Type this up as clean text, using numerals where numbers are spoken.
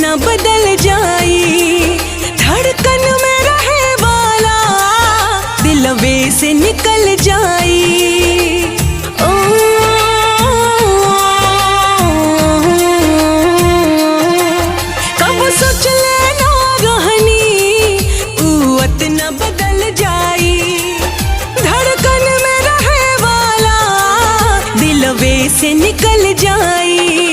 न बदल जाई। धड़कन में रहे वाला दिलवे से निकल जाई। ओ कब सोच लेना रहनी कुवत न बदल जाई। धड़कन में रहे वाला दिलवे से निकल जाई।